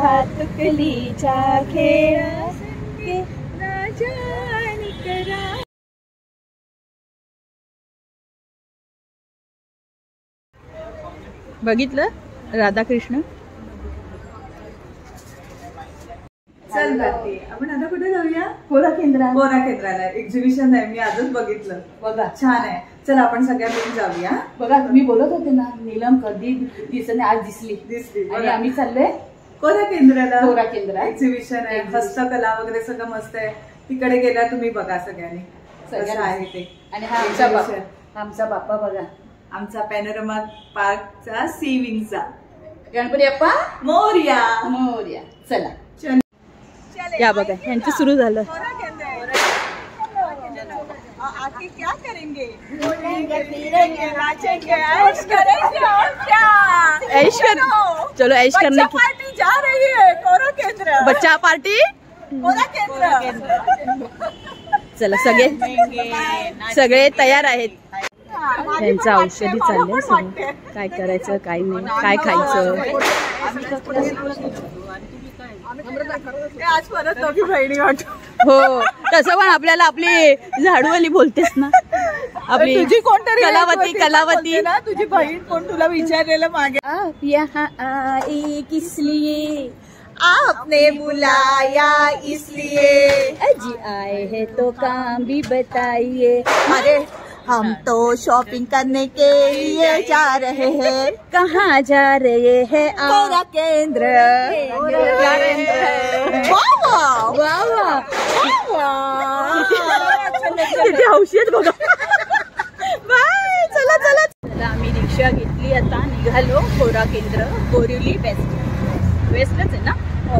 भातुकलीच्या खेळासारखे राजानी करा. बघितलं राधाकृष्ण. चल जाते आपण आता कुठे जाऊया? कोरा केंद्रात. कोरा केंद्राला एक्झिबिशन आहे, मी आजच बघितलं. बघा छान आहे. चल आपण सगळ्या मिळून जाऊया. बघा तुम्ही बोलत होते ना नीलम कधी दिसत नाही, आज दिसली आणि आम्ही चाललोय कोरा केंद्राला. कोरा केंद्रात एक्झिबिशन आहे, हस्तकला वगैरे सगळं मस्त आहे. तिकडे गेल्या तुम्ही बघा सगळ्यांनी कसं आहे ते. आणि हा आमचा बाप्पा बघा, आमचा पॅनोरमा पार्कचा सी विंगचा गणपती बाप्पा मोरया. मोरया. चला या बघा यांचं सुरू झालं. आके क्या करेंगे? बोलेंगे, फिरेंगे, नाचेंगे, ऐश करेंगे और क्या? ऐश कर. चलो ऐश करने की पार्टी जा रही है. कोरा केंद्र बच्चा पार्टी कोरा केंद्र. चला सगळे तयार आहेत. त्यांचं औषधी चाललंय सगळं. काय करायचं काय नाही, काय खायचं. आज परत दोघी बहिणी वाटतो. हो तसं पण आपल्याला आपली झाडूवाली बोलतेस ना, आपली तुझी कोणतरी कलावती ना. तुझी बहीण कोण तुला विचारलेलं मागे? आप यहाँ आए किस लिए? आपने बुलाया इसलिए. अजी आए हैं तो काम भी बताइए. अरे हम तो शॉपिंग करने के लिए जा रहे हैं. कहाँ जा रहे हैं कोरा केंद्र. किती औषध बघा. बाय. चला चला चला आम्ही रिक्षा घेतली, आता निघालो कोरा केंद्र. बोरिवली वेस्टच आहे ना. हो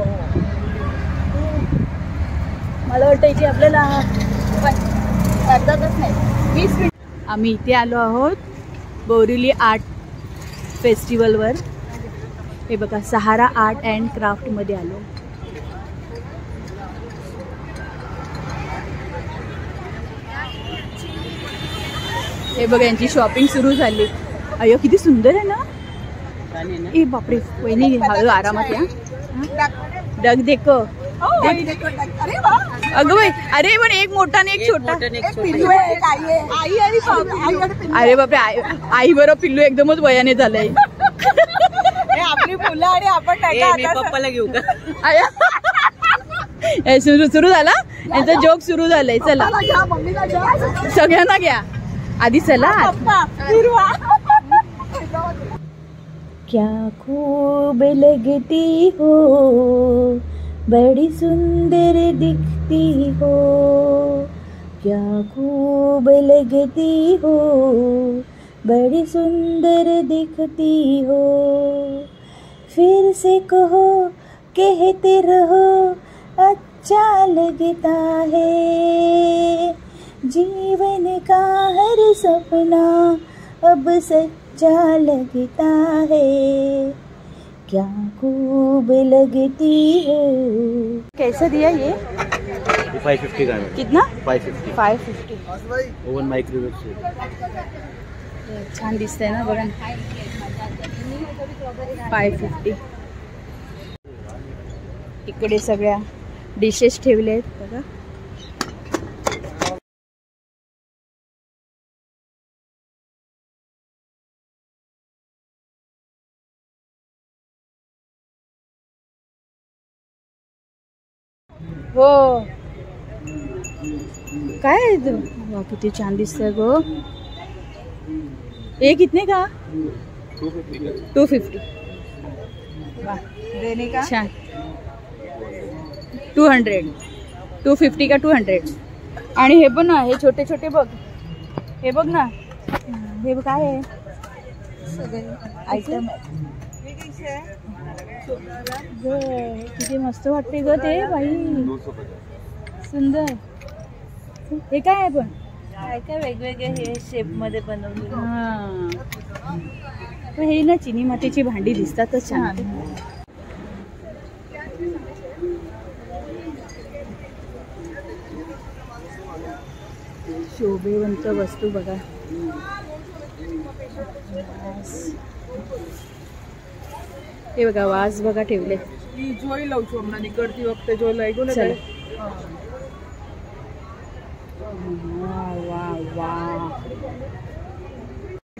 मला वाटतं इथे आपल्याला अर्धा तास नाही 20 मिनिट. आम्ही इथे आलो आहोत बोरिवली आर्ट फेस्टिवलवर. हे बघा सहारा आर्ट अँड क्राफ्ट मध्ये आलो. हे बघा यांची शॉपिंग सुरू झाली. अयो किती सुंदर आहे ना. ए बापरे वहिनी हळू आरामात या. डग देखो. अगं बाई अरे पण एक मोठा आणि एक छोटा. अरे बापरे आई बरोबर पिल्लू एकदमच वयाने झालंय. आपली मुलं आणि आपण पप्पाला घेऊ का? सुरू झाला यांचा जोक सुरू झालाय. चला सगळ्यांना घ्या आधी. चला क्या खूब लगती हो, बड़ी सुंदर दिखती हो. क्या खूब लगती हो, बड़ी सुंदर दिखती हो. फिर से कहो कहते रहो अच्छा लगता है. जीवन का हर सपना अब सच्चा लगता है. क्या खूब लगती है. कैसा दिया ये? 550 का. कितना? 550. ओवन माइक्रोवेव से. छान दिसतंय ना बघा. 550. इकडे सगळ्या डिशेस ठेवले आहेत बघा. हो काय आहे तो? वा किती छान दिसतंय गो. ये कितने का? 250. वाह देने का छान. 200. 250 का 200. आणि हे बघ ना हे छोटे छोटे बघ. हे बघ ना हे बघ काय आहे सगळे आयटम. किती मस्त वाटते ग ते बाई. सुंदर. हे काय आहे पण काय काय वेगवेगळे हे शेप मध्ये बनवलेले. हा हे ना चिनी मातीची भांडी दिसतातच छान. शोभेवंत वस्तू बघा. हे बघा वाज बघा ठेवले. ई जोई लावू છું હમણાં નીકળતી વખતે જો લાગ્યું ને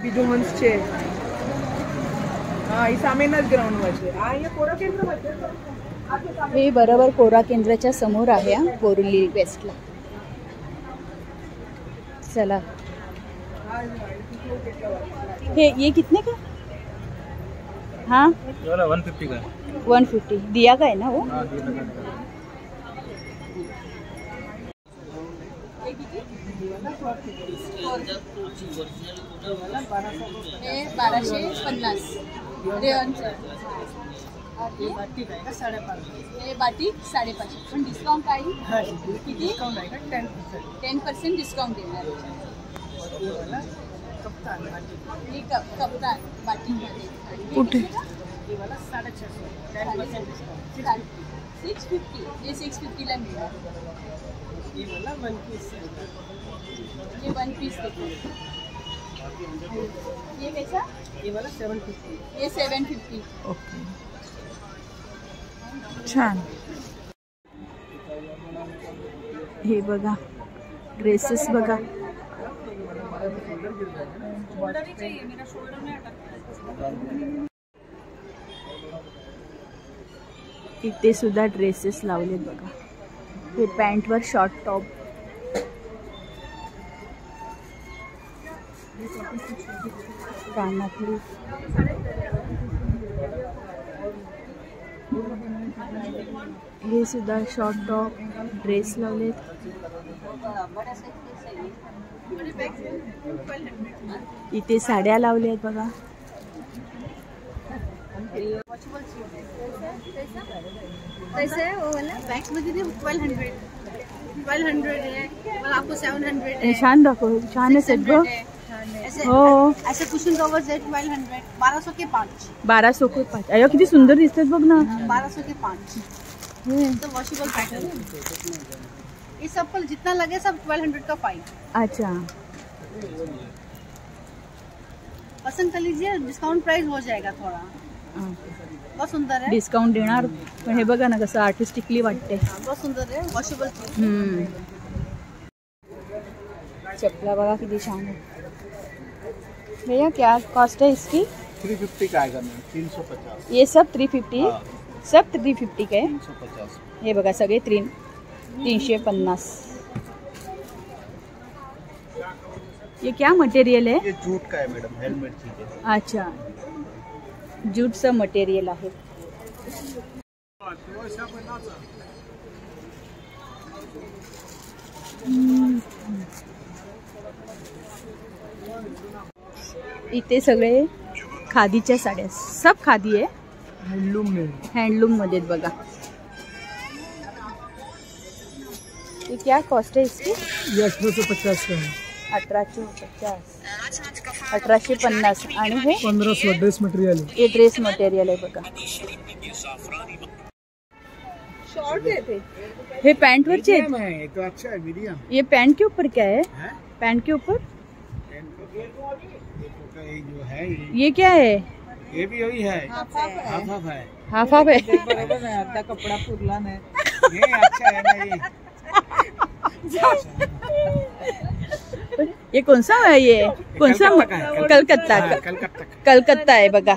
બીજું હંસ છે. હા એ સામેના જ ગ્રાઉન્ડમાં છે. આ અહીંયા કોરા કેન્દ્રમાં છે. हे बरोबर कोरा केंद्राच्या समोर आहे हा, बोरिवली वेस्टला. चला ये कितने का? हाँ 150 का 150 दिया का है ना वो? हे 1250 हे बाटिक 550 पण डिस्काउंट आहे किती? डिस्काउंट आहे का 10% डिस्काउंट देणार. हे कप्तान बाटिकमध्ये कुठे? 650 हे 650 ला मिळणार. ये वन पीस देखो. ये कैसा? ये वाला 750. ये 750. ओके छान. हे बघा ड्रेसेस बघा. इथे सुद्धा ड्रेसेस लावलेत बघा. हे पॅन्टवर शॉर्ट टॉप. कानातली हे सुद्धा शॉर्ट टॉप ड्रेस लावलेत. इथे साड्या लावल्या आहेत बघा. कैसे है वो वाला? बैग्स में दीदी 1200 है और आपको 700 है. छान दाखव. छान आहे सगळं. ऐसे हो ऐसे कुशन कवर्स है 1200 1200 के 5. 1200 के 5. अयो किती सुंदर दिसतात बघ ना. 1200 के 5 तो वॉशेबल पैटर्न. ये सब पर जितना लगे सब 1200 का 5. अच्छा पसंद कर लीजिए, डिस्काउंट प्राइस हो जाएगा थोड़ा. बहुत सुंदर है. डिस्काउंट देणार. पण हे बघा ना कसं आर्टिस्टिकली वाटते. बहुत सुंदर है वॉशेबल. चपला बघा किती छान है. भैया क्या कॉस्ट है इसकी? 350 का आएगा मैम. 350. ये सब 350. सब 350 के. 350. हे बघा सगळे 350. ये क्या मटेरियल है? ये जूट का है मैडम. हेलमेट चीज है. अच्छा जूटचं मटेरियल आहे. इथे सगळे खादीच्या साड्या. सब खादी आहे. हँडलूम मध्ये बघा. ये क्या कॉस्ट है इसकी? 1850 का है. 1850 1850. आणि हे 1500 ड्रेस मटेरियल है. ये ड्रेस मटेरियल आहे बघा. शॉर्ट है थे. हे पैंट वरचे आहेत. ये तो अच्छा है मीडियम. ये पैंट के ऊपर क्या है? पैंट के ऊपर ये जो है ये क्या है? ये भी वही है. हाफ है. हाफ हाफ है. बरोबर नाही. अर्धा कपडा पुरला नाही. ये अच्छा है ना ये. ये कौन सा है? ये कौन सा? कलकत्ता का है. कलकत्ता है बघा.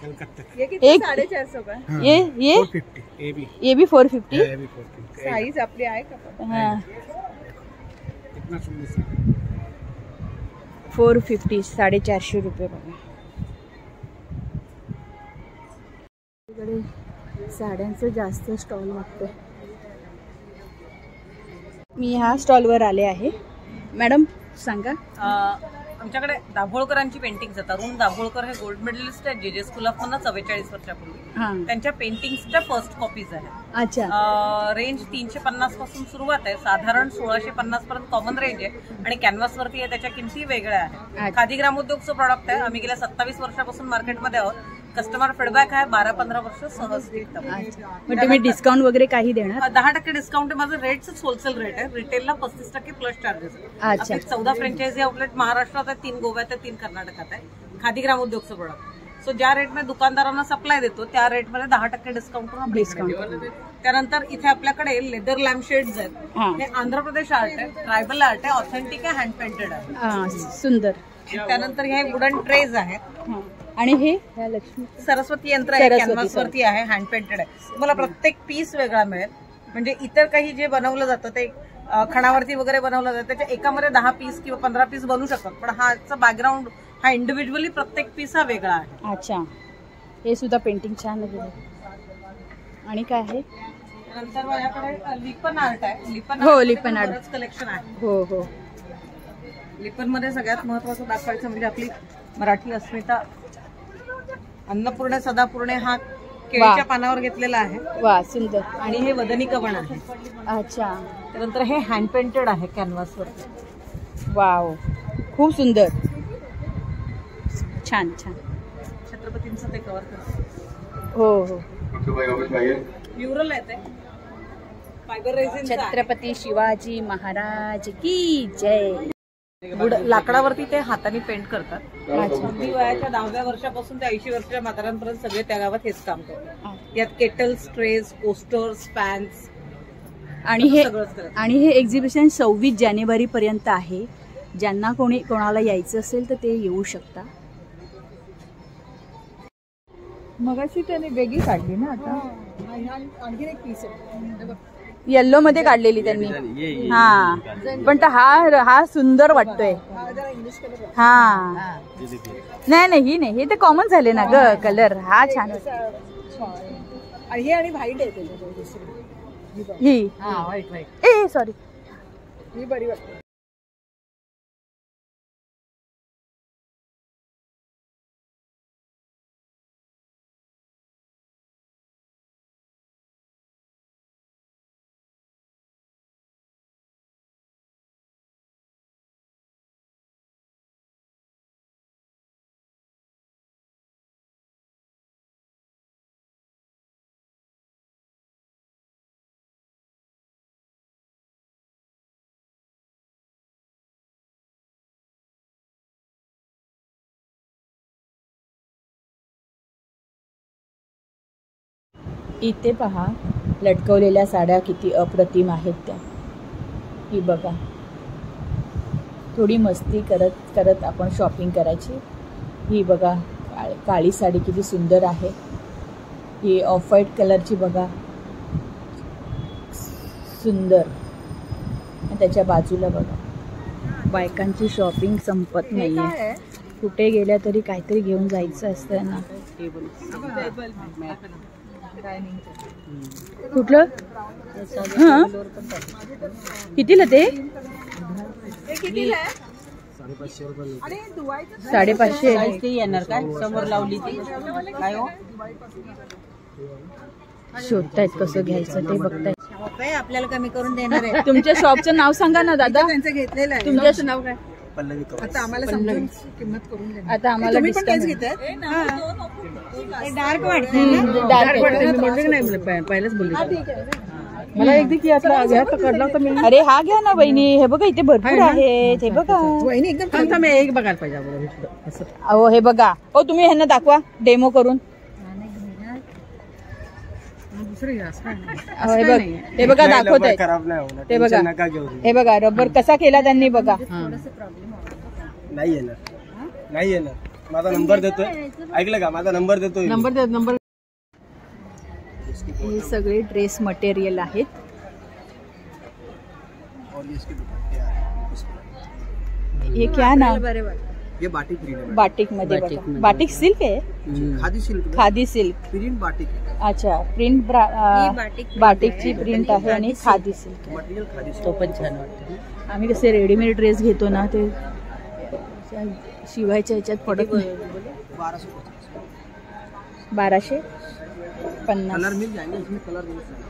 कलकत्ता. ये किती? 450 का. ये 450. ये भी 450. ये भी 450. साईज आपली आहे का? हाँ कितना सुंदर. 450. 450 रुपये बघा. इकडे साड्यांचं जास्त स्टॉल लागतं. मी ह्या स्टॉलवर आले आहे. मॅडम सांगा. आमच्याकडे दाभोळकरांची पेंटिंग्स आहेत. अरुण दाभोळकर हे गोल्ड मेडलिस्ट आहेत जे स्कूल ऑफ मधनं 44 वर्षापूर्वी. त्यांच्या पेंटिंग्सच्या फर्स्ट कॉपीज आहेत. अच्छा रेंज 350 पासून सुरुवात आहे. साधारण 1650 पर्यंत कॉमन रेंज आहे आणि कॅनव्हास वरती आहे. त्याच्या किमती वेगळ्या आहेत. खादी ग्रामोद्योगचं प्रॉडक्ट आहे. आम्ही गेल्या 27 वर्षापासून मार्केटमध्ये आहोत. कस्टमर फीडबॅक आहे 12-15 वर्ष सहज टिकतं. मग तुम्ही डिस्काउंट वगैरे काही देणार? 10% डिस्काउंट आहे. माझं रेटच होलसेल रेट आहे. रिटेलला 35% प्लस चार्जेस आहे. अच्छा 14 फ्रँचायझी आउटलेट महाराष्ट्रात आहे. 3 गोव्यात आहे. 3 कर्नाटकात आहे. खादी ग्रामोद्योगचं प्रोडक्ट. सो ज्या रेट मध्ये दुकानदारांना सप्लाय देतो त्या रेट मध्ये 10% डिस्काउंट डिस्काउंट. त्यानंतर इथे आपल्याकडे लेदर लॅम्प शेड्स आहेत. हा. हे आंध्र प्रदेश आर्ट आहे, ट्रायबल आर्ट आहे, ऑथेंटिक आहे, हँड पेंटेड आहे. हा, सुंदर. त्यानंतर हे वुडन ट्रेज आहेत. हा. आणि हे लक्ष्मी सरस्वती यंत्र आहे, सरस्वती, कॅनव्हास वरती आहे, हँड पेंटेड आहे. तुम्हाला प्रत्येक पीस वेगळा मिळेल. म्हणजे इतर काही जे बनवलं जातं ते खणावरती वगैरे बनवलं जातं त्याच्या एकामध्ये 10 पीस किंवा 15 पीस बनवू शकतात, पण हाचा बॅकग्राऊंड हा इंडिव्हिज्युअली प्रत्येक पीस हा वेगळा आहे. अच्छा, हे सुद्धा पेंटिंग छान आहे. आणि काय आहे? नंतर माझ्याकडे लिपन आर्ट आहे. लिपन आर्ट कलेक्शन आहे. हो. लिपन मध्ये सगळ्यात महत्वाचं दाखवायचं म्हणजे आपली मराठी अस्मिता. अन्नपूर्णे सदापूर्णे हा केळीच्या पानावर घेतलेला आहे. वा, सुंदर. आणि हे वदनी कवण आहे. अच्छा. त्यानंतर हे हँड पेंटेड आहे कॅनव्हास वर. वाव, खूप सुंदर. छान. छत्रपतींचं ते कव्हर करतो. हो. म्युरल आहे ते फायबर रेझिन. छत्रपती शिवाजी महाराज की जय. लाकडावरती ते हाताने पेंट करतात. अगदी वयाच्या 10व्या वर्षापासून ते 80 वर्षाच्या म्हाताऱ्यांपर्यंत सगळे त्या गावात हेच काम करतात. यात केटल्स, ट्रेज, कोस्टर्स, फॅन्स आणि हे एक्झिबिशन 26 जानेवारी पर्यंत आहे. ज्यांना कोणाला यायचं असेल तर ते येऊ शकता. मगाशी त्याने वेगळी काढली ना, आता आणखी एक पीस आहे येल्लो मध्ये काढलेली त्यांनी. हा, पण हा सुंदर वाटतोय. हा, नाही ही नाही, हे तर कॉमन झाले ना ग कलर. हा छान. हे आणि व्हाईट आहे ही. ए सॉरी, ही बरी वाटते. इथे पहा, लटकवलेल्या साड्या किती अप्रतिम आहेत त्या. ही बघा, थोडी मस्ती करत आपण शॉपिंग करायची. ही बघा, काळी साडी किती सुंदर आहे. ही ऑफ व्हाईट कलरची बघा, सुंदर. त्याच्या बाजूला बघा, बायकांची शॉपिंग संपत नाहीये. कुठे गेल्या तरी काहीतरी घेऊन जायचं असतं ना. कुठलं? हा, कितीला ते? 550 येणार काय? समोर लावली ती काय हो? शोधतायत कसं घ्यायचं ते बघतायत. आपल्याला कमी करून देणार आहे. तुमच्या शॉपचं नाव सांगा ना दादा. त्यांचं घेतलेलं आहे. तुमचं नाव काय? आता आम्हाला समजून किंमत करून देणार. आता आम्हाला तुम्ही पण तेच डिस्काउंट. घेताय? डार्क वाटते. डार्क वाटतं. पहिलेच बोलले. मला एकदा की आपला घ्या पकडला तर मी. अरे हा घ्या ना बहिणी, हे बघा इथे भरपूर आहेत. हे बघा वहिनी एकदम मी एक बघायला पाहिजे. अहो हे बघा. हो तुम्ही ह्यांना दाखवा डेमो करून. हे बघा दाखवत आहे. ते बघा, हे बघा रबर कसा केला त्यांनी बघा. नाही येणार. माझा नंबर देतोय, ऐकलं का? माझा नंबर देतोय. नंबर हे सगळे ड्रेस मटेरियल आहेत. हे क्या नाम? ये बाटिक प्रिंट है. बाटिक मध्ये बघा. बाटिक सिल्क आहे. खादी सिल्क. प्रिंट बाटिक है. अच्छा, प्रिंट बाटिकची प्रिंट आहे आणि खादी सिल्क. मटेरियल खादी तो पण छान वाटतं. आम्ही कसे रेडीमेड ड्रेस घेतो ना, ते शिवायच्या ह्याच्यात पडत नाही. 1250. कलर मिल जाएंगे इसमें, कलर मिल जाएंगे.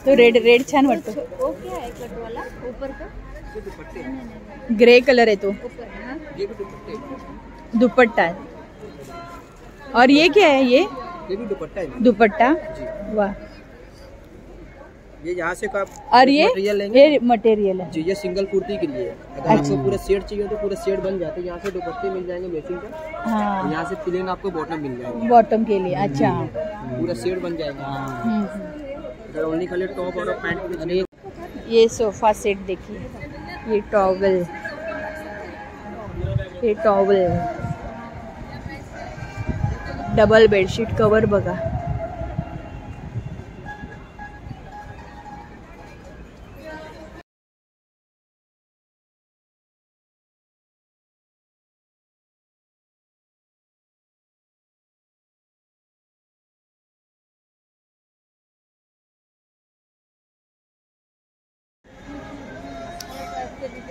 तो रेड छान वाटतो. ग्रे कलर है तो. दुपट्टा है. और ये क्या है? ये भी दुपट्टा है. दुपट्टा. वाह, ये यहाँ से आप और ये मटेरियल लेंगे। ये मटेरियल है जी, ये सिंगल कुर्ती के लिए है। अगर आपको पूरा सेट चाहिए तो पूरा सेट बन जाता है। यहाँ से दुपट्टे मिल जाएंगे मैचिंग का, हाँ यहाँ से प्लेन आपको बॉटम मिल जाएगा, बॉटम के लिए। अच्छा पूरा सेट बन जाएगा। अगर ओनली खाली टॉप और पैंट के लिए ये सोफा सेट देखिए, ये टॉवल, ये टॉवल, डबल बेडशीट कवर बघा।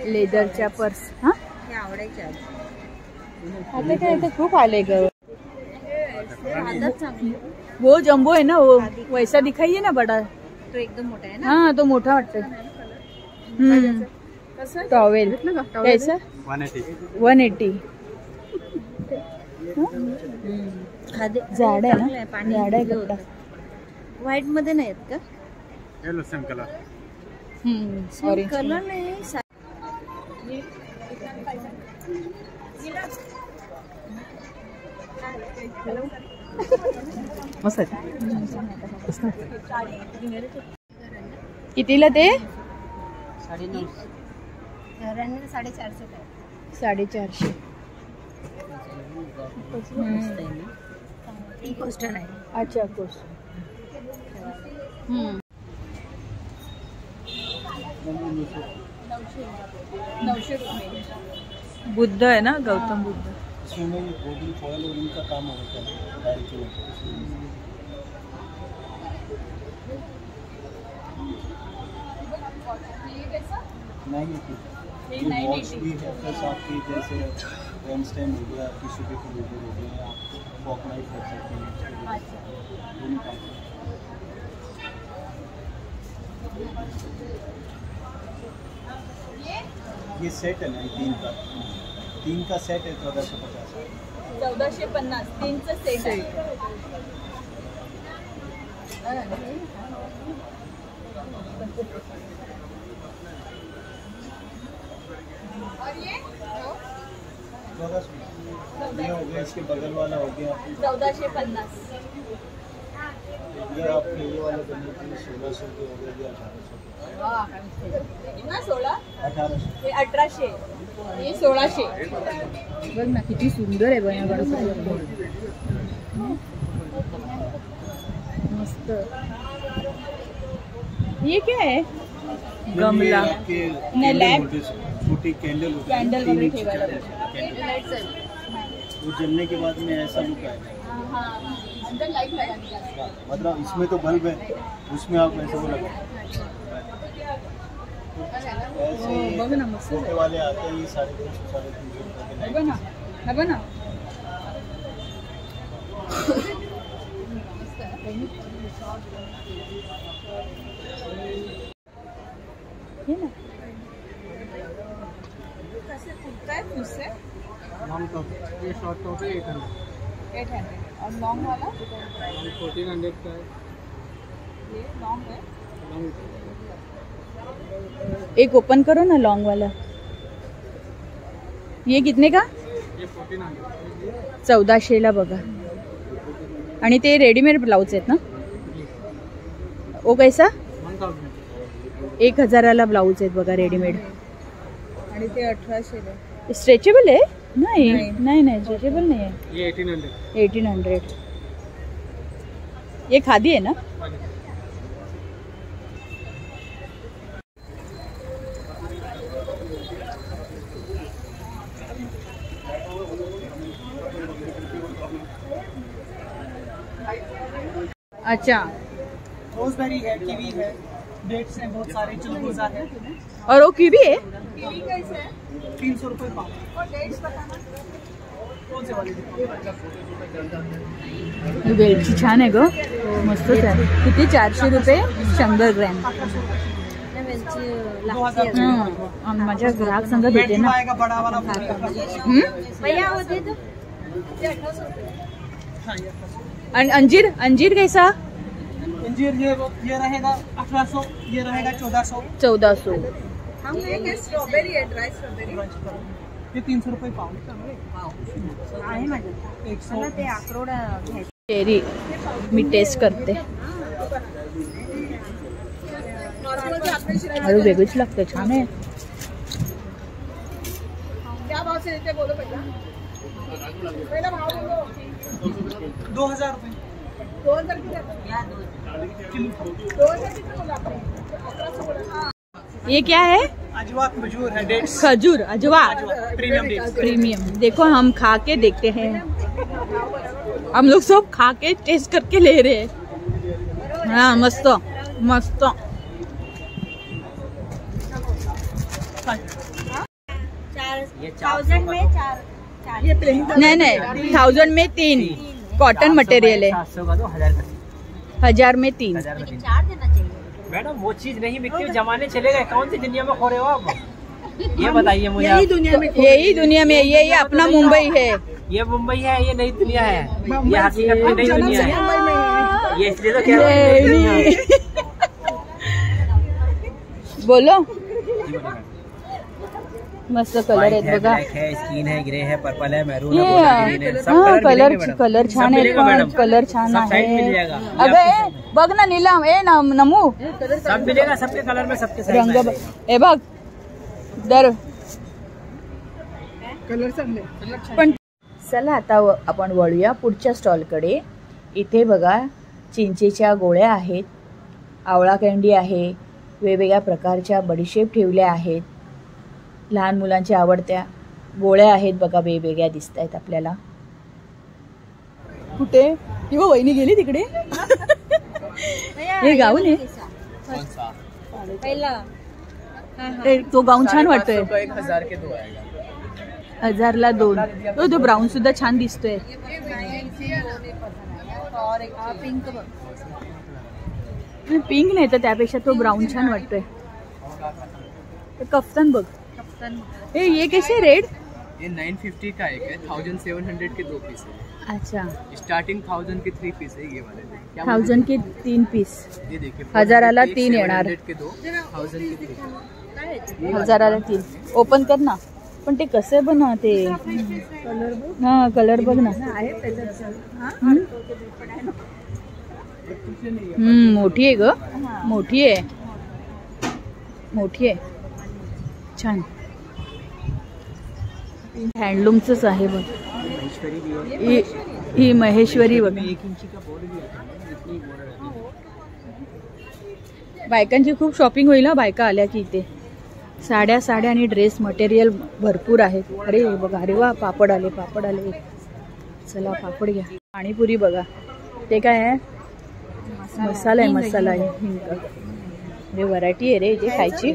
लेदरच्या पर्स हा आता काय इथे खूप आले ग। वो जम्बो है ना, वो वैसा दिखाइए ना बड़ा, तो एकदम मोठा आहे ना। हाँ तो मोठा वाटतोय। टॉवेल कैसा 180 झाड आहे ना, झाड आहे कपडा। व्हाईट मध्ये नाहीत का? Yellow same colour, orange colour नाही। मस्त कितीला ते? 450 450 कोस्टर आहे। अच्छा कोर्स। बुद्ध है ना, गौतम बुद्ध। फॉइल और इनका काम होता है गाड़ी के नहीं वॉच भी है, प्लस आपकी जैसे पेन स्टैंड हो गया, टिश्यू पेपर हो गया, आप फॉक नाइफ कर सकते हैं। ये सेट है ना, 3 का सेट है 1450। 1450 3चं सेट आहे। ये हो गया, इसके बगल वाला हो गया 1450। ये आपके ये वाला करने के लिए 1600 के हो गया, 1800 हे 1800, हे 1600। बघ ना किती सुंदर आहे बया गणपती, मस्त। ये क्या है? गमला, नहीं लैम्प, छोटी कैंडल होती है, कैंडल वगैरह ठेवायला। वो जलने के बाद में ऐसा लुक आएगा। अंदर लाइट लगानी है, मतलब इसमें तो बल्ब है, उसमें आप ऐसे वो लगा ऐसे बघ ना मस्त छोटे वाले आते हैं, ये 350 बघ ना, बघ ना ये ना ये शॉर्ट टॉप है 800 और लॉन्ग वाला 1400 का है। ये लॉन्ग है। लॉन्ग एक ओपन करो ना लॉन्ग वाला। ये कितने का? ये 1400 1400 बघा। आणि ते रेडीमेड ब्लाउज आहेत ना, ओ कैसा? 1000ला ब्लाउज आहेत बघा रेडीमेड। आणि ते 1800 स्ट्रेचेबल आहे? नाही नाही नाही स्ट्रेचेबल नाही आहे। ये 1800। ये खादी है ना? अच्छा, रोजबेरी है, कीवी है, डेट्स हैं, बहुत सारे चिलगोजा है। और वो कीवी है? कीवी कैसे है? 300 रुपये पाव। और डेट्स बताना कौन से वाले? वेलची छान आहे ग, मस्तच आहे। किती? 400 रुपये 100 ग्रॅम। माझ्या ग्राहक संघ देते ना। आएगा बड़ा वाला भैया होते तो अंजीर, अंजीर कैसा? ये रहेगा 1800, ये रहेगा 1400, 1400. स्ट्रॉबेरी आहे, ड्राय स्ट्रॉबेरी. ये 300 रुपये पाव. आहे माझ्याकडे. 100. मला ते अक्रोड घ्यायचं. चेरी मी टेस्ट करते. अरे वेगळीच लागते, छान आहे. क्या भाव से देते बोलो पहिला. पहिला भाव बोलो. 2000 रुपये. 2000 किती? 2000 किती बोला आपण? 1100 बोला. ये क्या है? अजवा खजूर है, डेट्स. खजूर, अजवा. Premium dates. प्रीमियम. देखो हम खा के देखते हैं. हम लोग सब खा के टेस्ट करके ले रहे हैं. हाँ मस्त मस्त. ये 1000 में 4. नहीं नहीं, 1000 में 3 कॉटन मटेरियल है. 700 का तो 1000 का. 1000 में 3. 1000 में 3. 4 देना चाहिए. मैडम वो चीज नहीं बिकती, जमाने चले गए. कौन सी दुनिया में खो रहे हो आप? ये बताइए मुझे. यही दुनिया में यही अपना मुंबई है. ये मुंबई है, ये नई दुनिया है. ये हकीकत में नई दुनिया है. ये इसलिए तो कह रहा हूँ. बोलो. मस्त कलर आहेत बघा. है, स्किन है, ग्रे है, पर्पल है, मैरून ये कलर छान आहे. कलर छान आहे. अगं बघ ना नीलम, नमू सब मिलेगा. सबके कलर में सबके साइज रंग हे बघ दर कलर चांगले. पण चला आता आपण वळूया पुढच्या स्टॉलकडे. इथे बघा चिंचेच्या गोळ्या आहेत, आवळा कँडी आहे, वेगवेगळ्या प्रकारच्या बडीशेप ठेवल्या आहेत, लहान मुलांच्या आवडत्या गोळ्या आहेत बघा, वेगवेगळ्या दिसत आहेत आपल्याला. कुठे ही वहिनी गेली तिकडे. हे गाऊन आहे. पहिला तो गाऊन छान वाटतोय. 1000 के 2 आएगा. 1000ला 2. तो ब्राऊन सुद्धा छान दिसतोय. और एक पिंक बघ. पिंक नाही तर त्यापेक्षा तो ब्राऊन छान वाटतोय. कफ्तान बघ. ए ये कैसे रेट? ये 950 का एक है, 1700 के 2 पीस है. अच्छा, स्टार्टिंग 1000 के 3 पीस है ये वाले. 1000 के 3 पीस. ये देखिए 1000ला 3 येणार. 700 के 2, 1000 के 3. 1000ला 3. ओपन कर ना. पण ते कसं बना ते हा कलर बघ ना. मोठी आहे ग. मोठी आहे. मोठी आहे. छान. हँडलूमच आहे बघ. ही महेश्वरी बघ. बायकांची खूप शॉपिंग होईल हा बायका आल्या की इथे. साड्या आणि ड्रेस मटेरियल भरपूर आहेत. अरे बघा, अरे वा पापड आले. चला पापड घ्या. पाणीपुरी बघा. ते काय आहे? मसाला आहे. हे व्हरायटी आहे रे इथे खायची.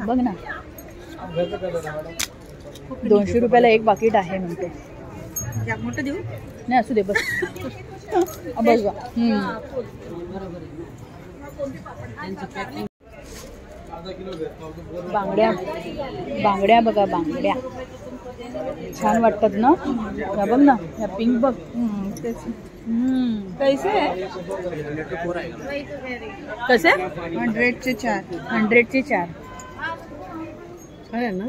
बघ ना, 200 रुपयाला एक पाकिट आहे म्हणते. मोठं देऊ? नाही असू दे बस. बस बा. बांगड्या बघा. बांगड्या छान वाटतात ना. या बघ ना, या पिंक बघ. कैसे आहे? कसे? 100 चे 4. 100 चे 4. है ना.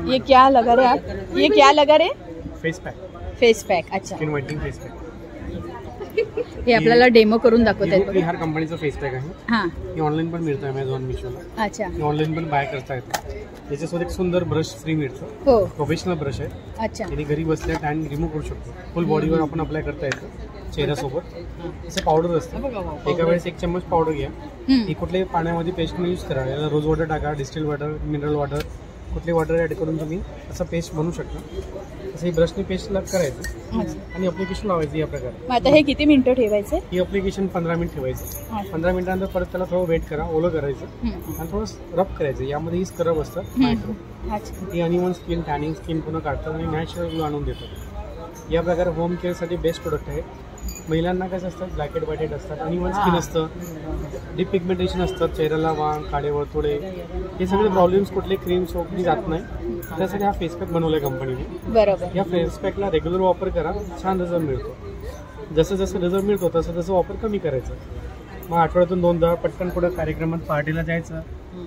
ये क्या लगा रहे आप? ये क्या लगा रहे? फेस पैक. अच्छा, स्किन व्हाइटनिंग फेस पैक. हे आपल्याला डेमो करून दाखवत आहेत. हर कंपनीचा फेस पॅक आहे. हां, हे ऑनलाईन पण मिळतं, अमेझॉन, मिशोला. अच्छा. हे ऑनलाईन पण बाय करता येतं. त्याच्यासोबत एक सुंदर ब्रश फ्री मिळतं. हो, प्रोफेशनल ब्रश आहे. अच्छा. आणि घरी बसल्या टॅन रिमूव्ह करू शकतो. फुल बॉडीवर आपण अप्लाय करता येतं चेहऱ्यासोबत. असं पावडर असतं. एका वेळेस 1 चम्मच पावडर घ्या. ही कुठल्याही पाण्यामध्ये पेस्ट यूज करा. याला रोज वॉटर टाका, डिस्टिल वॉटर, मिनरल वॉटर, कुठले वॉटर ॲड करून तुम्ही असं पेस्ट बनवू शकता. असं ही ब्रशने पेस्टला करायचं आणि अप्लिकेशन लावायचं या प्रकारे. आता हे किती मिनिटं ठेवायचे? ही अप्लिकेशन 15 मिनिट ठेवायचं. 15 मिनिटानंतर परत त्याला थोडं वेट करा, ओलं करायचं आणि थोडं रब करायचं. यामध्ये ही स्क्रब असतं मायक्रो. ती अनइवन स्किन, टॅनिंग स्किन पुन्हा काढतात आणि नॅचरल ग्लो आणून देतात. या प्रकारे होम केअरसाठी बेस्ट प्रोडक्ट आहे. महिलांना कसं असतं, ब्लॅक हेड व्हाईट हेड असतात, अनइवन स्किन असतं, डीप पिगमेंटेशन असतं, चेहऱ्याला वांग, काळे वर्तुळे, हे सगळे प्रॉब्लेम्स कुठले क्रीम सोपली जात नाही. त्यासाठी हा फेस पॅक बनवला आहे कंपनीने. बरोबर. या फेस पॅकला रेग्युलर वापर करा, छान रिझल्ट मिळतो. जसं जसं रिझल्ट मिळतो तसं तसं वापर कमी करायचं. मग आठवड्यातून 2दा पटकन कुठं कार्यक्रमात पार्टीला जायचं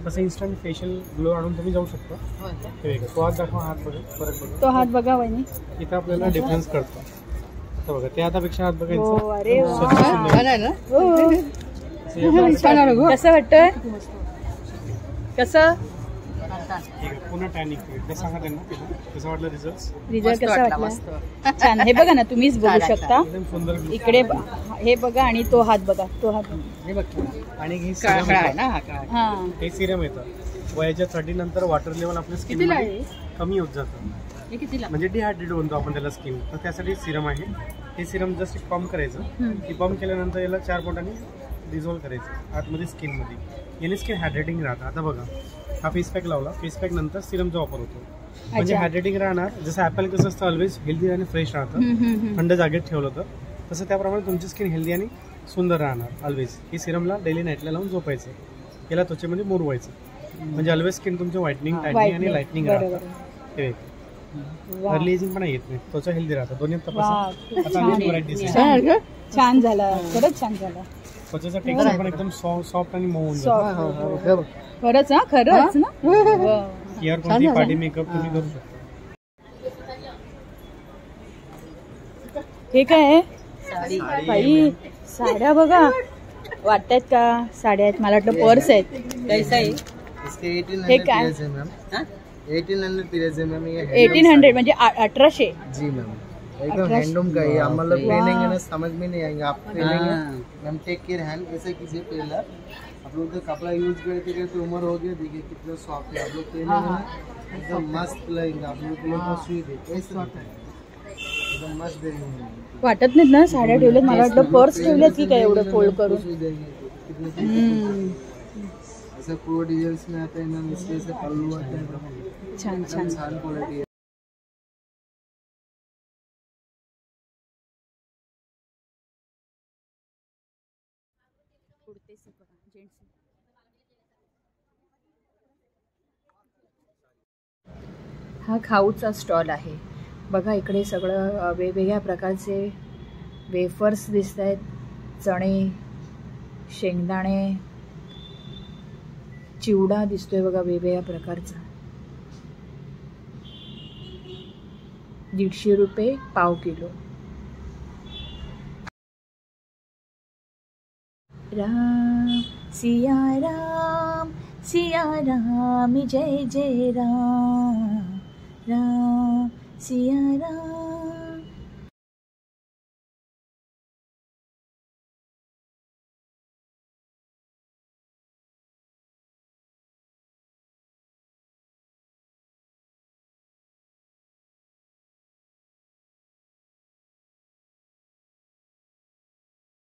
तसं इन्स्टंट फेशियल ग्लो आणून तुम्ही जाऊ शकता. हे बघा, तो हात दाखवा, हात बघा, परत बघा, तो हात बघा वहिनी. इथं आपल्याला डिफरन्स कळतो. आता बघा, त्या हातापेक्षा हात हो, बघायचं. अरे वा. हो. कसं वाटतंय? कसं पुन्हा टॅनिंग ते सांगा त्यांना कसं वाटलं रिझल्ट. रिझल्ट कसा वाटला? छान. हे बघा ना, तुम्हीच बघू शकता. एकदम सुंदर. इकडे हे बघा आणि तो हात बघा, तो हात. आणि हे सिरम हा, हे सिरम येतं वयाच्या 30 नंतर वॉटर लेवल आपल्या स्किन कमी होत जातं. म्हणजे डिहायड्रेट होतो आपण त्याला स्किन. तर त्यासाठी सिरम आहे. हे सिरम जस्ट पंप करायचं. हे पंप केल्यानंतर याला 4 बोटांनी डिझॉल्व्ह करायचं आतमध्ये स्किनमध्ये. याने स्किन हायड्रेटिंग राहतं. आता बघा, हा फेस पॅक लावला, फेस पॅक नंतर सिरमचा वापर होतो. म्हणजे हायड्रेटिंग राहणार. जसं ॲपल कसं असतं ऑलवेज हेल्दी आणि फ्रेश राहतं, थंड जागेत ठेवलं तर तसं त्याप्रमाणे तुमची स्किन हेल्दी आणि सुंदर राहणार ऑलवेज. ही सिरमला डेली नाईटला लावून झोपायचं. याला त्वचेमध्ये मुरवायचं. म्हणजे ऑलवेज स्किन तुमची व्हाईटनिंग, टायटनिंग आणि लाईटनिंग राहतं. हे अर्ली एजिंग पण येत नाही, त्वचा हेल्दी राहतं. दोन्ही तपासा. छान झाला, खरंच छान झाला. त्वचेचा टेक्स्चर पण एकदम सॉफ्ट आणि मऊ होऊन जातं. खरंच ना, खरंच ना. यावर कोणती पार्टी मेकअप तुम्ही करू शकता. हे काय आहे? बाई, साड्या बघा. वाटतायत का साड्या आहेत? मला वाटलं पर्स आहेत. हे काय? 1800 पीरियड्स है मैम. ये 1800 म्हणजे 1800. जी मैम, एकदम हैंडलूम का ये. हम लोग पहनेंगे ना समझ में नहीं आएंगे. आप पहनेंगे मैम, टेक केयर हैंड. ऐसे कीजिए पहला. आप लोग तो कपड़ा यूज करते करते उम्र हो गया. देखिए कितना सॉफ्ट है. आप लोग पहनेंगे ना एकदम मस्त लगेगा. आप लोग स्वीट है ऐसे एकदम मस्त देंगे. वाटत नाहीत ना साड्या ठेवल्यात. मला वाटलं पर्स ठेवल्यात की काय एवढं फोल्ड करून. ऐसे पूरा डिटेल्स में आते हैं मैम. इसलिए से पल्लू आते हैं. छान छान. छान क्वालिटी है. हा खाऊचा स्टॉल आहे बघा. इकडे सगळं वेगवेगळ्या प्रकारचे वेफर्स दिसत आहेत. चणे, शेंगदाणे, चिवडा दिसतोय बघा वेगवेगळ्या प्रकारचा. 150 रुपये पाव किलो. राम सिया राम जय जय राम. राम सिया राम.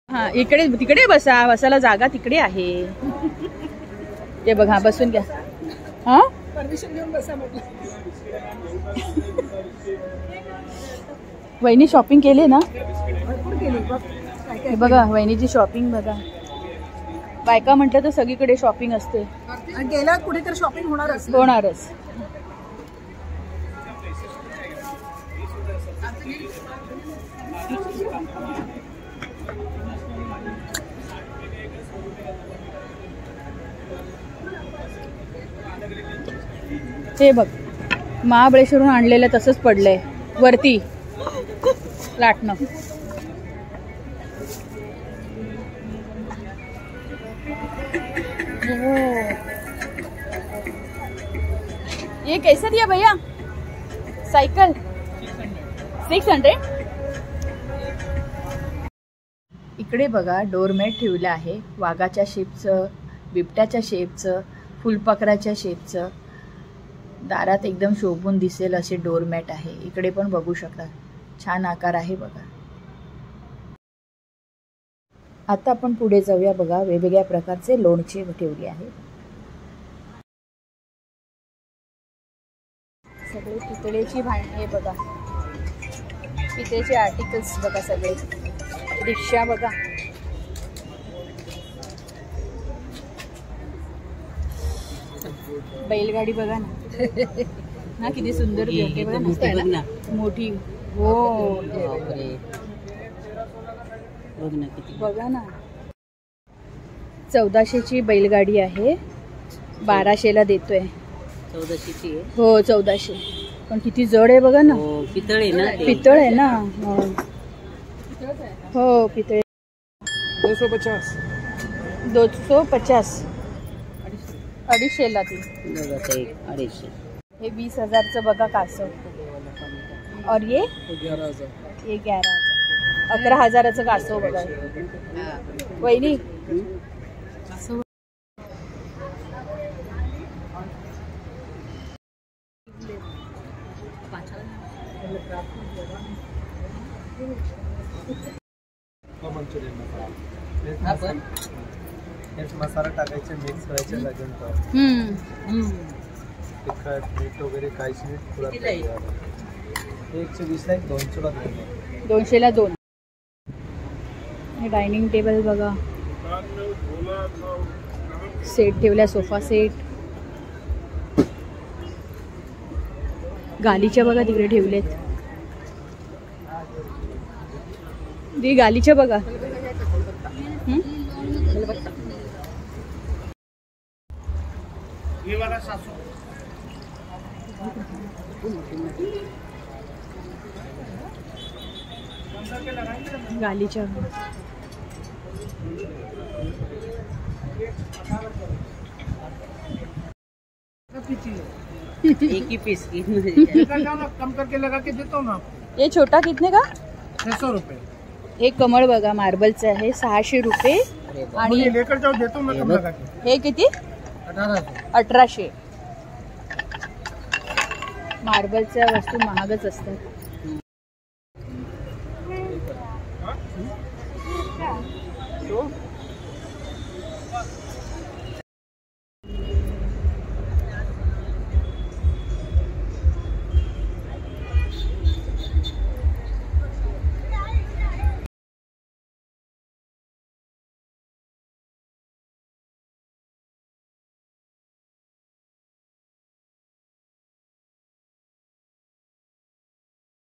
हा, इकडे तिकडे बसायला जागा तिकडे आहे. ते बघा, बसून घ्या. हा, परमिशन घेऊन बसा म्हटलं. वहिनी शॉपिंग केली ना? हे बघा वहिनीची शॉपिंग बघा. बायका म्हटलं तर सगळीकडे शॉपिंग असते. गेल्यावर कुठेतरी शॉपिंग होणारच. हे बघ, महाबळेश्वरून आणलेलं तसंच पडलंय वरती लाटणं. ये कैसा दिया भैया सायकल? 600. इकडे बघा डोरमॅट ठेवलं आहे. वाघाच्या शेपचं, बिबट्याच्या शेपचं, फुलपाखराच्या शेपचं. दारात एकदम शोभून दिसेल असे डोरमॅट आहे. इकडे पण बघू शकता, छान आकार आहे बघा. आता आपण पुढे जाऊया बघा. वेगवेगळ्या प्रकारचे लोणचे ठेवले आहे. सगळे पितळेची भांडी बघा. पितळेचे आर्टिकल्स बघा सगळे. रिक्षा बघा. बैलगाडी बघा ना किती सुंदर दिसते बघा ना. मोठी. हो बघा ना, 1400ची बैलगाडी आहे, 1200ला देतोय. 1400ची आहे. हो 1400, पण किती जड आहे बघा ना. पितळ आहे ना ते. पितळ आहे ना. हो पितळ. 250. 250 250ला ती. 250. हे 20,000चं बघा कासव. और ये 11,000. ये 11,000. 11,000चं कासव बघा. वहिनी मसाला टाकायचे, मिक्स करायचे लागेल तर तिखट मीठ वगैरे काहीच नाही. तुला 120ला 200ला 200ला 2. हे डायनिंग टेबल बघा, सेट ठेवल्या, सोफा सेट. गालीच्या बघा तिकडे ठेवलेत. ती गालीच्या बघा. गालीच्या एक ही पीस की. कम करके लगा के देता हूँ ना. हे छोटा कितने का? 600 रुपये. हे कमळ बघा मार्बलचं आहे, 600 रुपये. आणि लेकर जाओ, देता हूँ मैं कम लगा के. हे किती? 1800. मार्बलच्या वस्तू महागच असतात.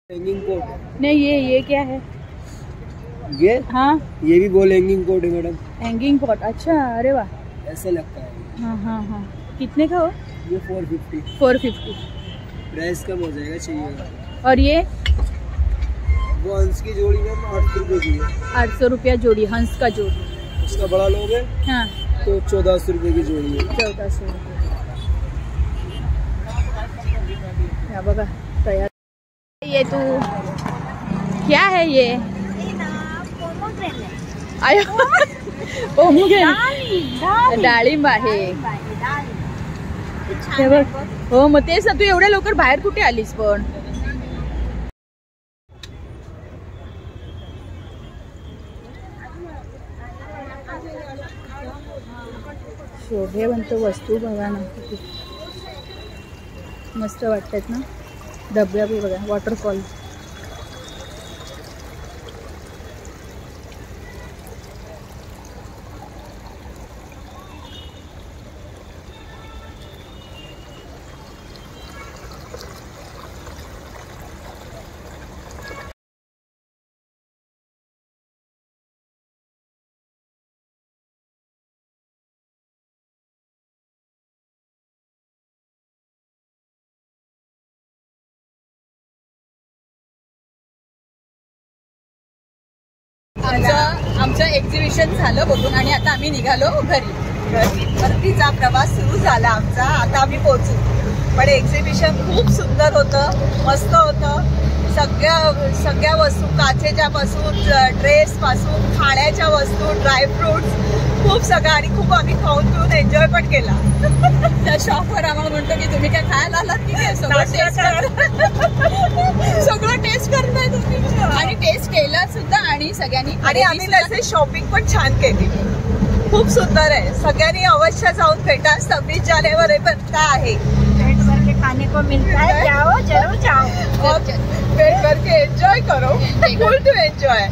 Hanging coat. नहीं ये क्या है? ये हाँ ये भी बॉल हैंगिंग कोट है मैडम. Hanging pot. अच्छा, अरे वाह. ऐसा लगता है. हाँ हाँ हाँ. कितने का हो? ये 450. 450. प्राइस कम हो जाएगा, चाहिए. और ये वो हंस की जोड़ी में 800 रुपये की है. 800 रुपया जोड़ी, हंस का जोड़ी. उसका बड़ा लोगे हाँ तो 1400 रुपये की जोड़ी है. 1400 रुपये. या बघा तयार. ये तू क्या है ये? आयो डाळिंब आहे. हे बघ. हो मग तेच ना, तू एवढ्या लवकर बाहेर कुठे आलीस पण? शोभेवंत वस्तू बघा ना, किती मस्त वाटतात ना. धबधबे बघा, वॉटरफॉल. आमचं एक्झिबिशन झालं बघून आणि आता आम्ही निघालो घरी. परतीचा प्रवास सुरू झाला आमचा. आता आम्ही पोहोचू. पण एक्झिबिशन खूप सुंदर होतं, मस्त होतं. सगळ्या वस्तू, काचेच्या पासून ड्रेस पासून खाण्याच्या वस्तू, ड्रायफ्रुट्स, खूप सगळं. आणि खूप आम्ही खाऊन पिऊन एन्जॉय पण केला. त्या शॉपवर आम्हाला म्हणतो की तुम्ही काय खायला आलात की काय? सगळं टेस्ट करताय तुम्ही. आणि टेस्ट केला सुद्धा आणि सगळ्यांनी. आणि आम्ही त्याचे शॉपिंग पण छान केली. खूप सुंदर आहे. सगळ्यांनी अवश्य जाऊन भेटा. 26 जानेवारी पर्यंत आहे. पेट भर के खाने को मिलता है, जाओ जरूर जाओ. पेट भर के एन्जॉय करो. Full to enjoy.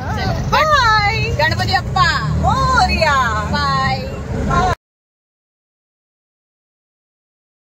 Bye. Ganpati Bappa Morya. Bye.